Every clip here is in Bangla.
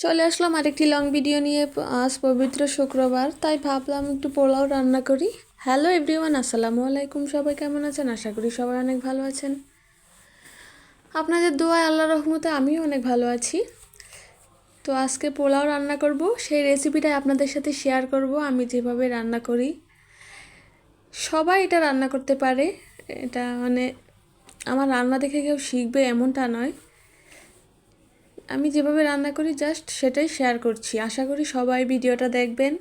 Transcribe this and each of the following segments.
চলে আসলাম আরেকটি লং ভিডিও নিয়ে। আজ পবিত্র শুক্রবার, তাই ভাবলাম একটু পোলাও রান্না করি। হ্যালো এভরিওয়ান, আসসালামু আলাইকুম। সবাই কেমন আছেন? আশা করি সবাই অনেক ভালো আছেন। আপনাদের দোয়ায় আল্লাহর রহমতে আমিও অনেক ভালো আছি। তো আজকে পোলাও রান্না করব, সেই রেসিপিটাই আপনাদের সাথে শেয়ার করব। আমি যেভাবে রান্না করি, সবাই এটা রান্না করতে পারে। এটা আমার রান্না দেখে কেউ শিখবে এমনটা নয়। আমি যেভাবে রান্না করি জাস্ট সেটাই শেয়ার করছি। আশা করি সবাই ভিডিওটা দেখবেন,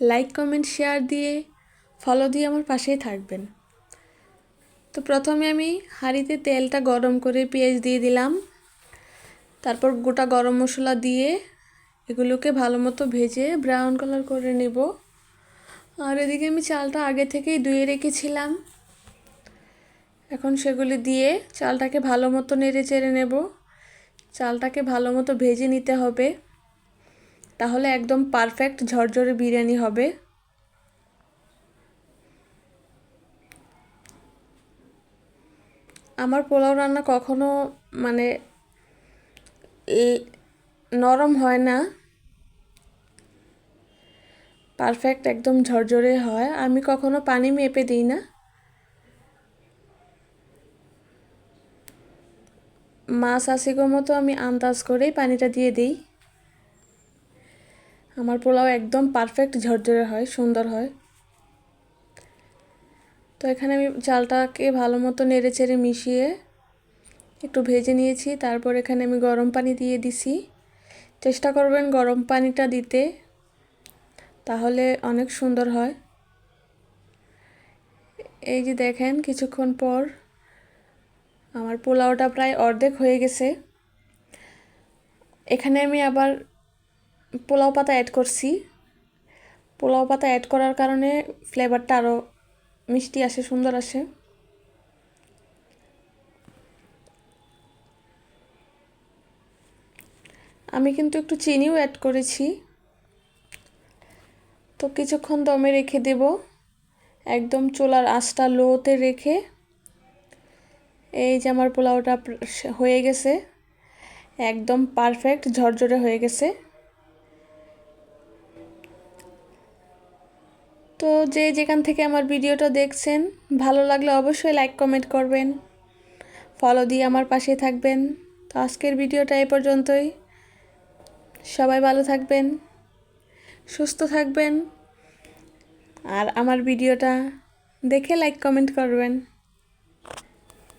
লাইক কমেন্ট শেয়ার দিয়ে ফলো দিয়ে আমার পাশেই থাকবেন। তো প্রথমে আমি হাঁড়িতে তেলটা গরম করে পেঁয়াজ দিয়ে দিলাম, তারপর গোটা গরম মশলা দিয়ে এগুলোকে ভালো মতো ভেজে ব্রাউন কালার করে নেব। আর এদিকে আমি চালটা আগে থেকেই ধুয়ে রেখেছিলাম, এখন সেগুলি দিয়ে চালটাকে ভালো মতো নেড়ে চেড়ে নেব। চালটাকে ভালো মতো ভেজে নিতে হবে, তাহলে একদম পারফেক্ট ঝরঝরে বিরিয়ানি হবে। আমার পোলাও রান্না কখনো নরম হয় না, পারফেক্ট একদম ঝরঝরে হয়। আমি কখনো পানি মেপে দিই না, মাছ আসিগো মতো আমি আন্দাজ করেই পানিটা দিয়ে দিই। আমার পোলাও একদম পারফেক্ট ঝরঝরে হয়, সুন্দর হয়। তো এখানে আমি চালটাকে ভালো মতো নেড়ে চেড়ে মিশিয়ে একটু ভেজে নিয়েছি। তারপর এখানে আমি গরম পানি দিয়ে দিছি। চেষ্টা করবেন গরম পানিটা দিতে, তাহলে অনেক সুন্দর হয়। এই যে দেখেন, কিছুক্ষণ পর আমার পোলাওটা প্রায় অর্ধেক হয়ে গেছে। এখানে আমি আবার পোলাও পাতা অ্যাড করছি। পোলাও পাতা অ্যাড করার কারণে ফ্লেভারটা আরও মিষ্টি আসে, সুন্দর আসে। আমি কিন্তু একটু চিনিও অ্যাড করেছি। তো কিছুক্ষণ দমে রেখে দেব, একদম চুলার আঁচটা লোতে রেখে। এই যে আমার পোলাওটা হয়ে গেছে, একদম পারফেক্ট ঝরঝরে হয়ে গেছে। তো যে যেখান থেকে আমার ভিডিওটা দেখছেন, ভালো লাগলে অবশ্যই লাইক কমেন্ট করবেন, ফলো দিয়ে আমার পাশে থাকবেন। তো আজকের ভিডিওটা এই পর্যন্তই। সবাই ভালো থাকবেন, সুস্থ থাকবেন, আর আমার ভিডিওটা দেখে লাইক কমেন্ট করবেন।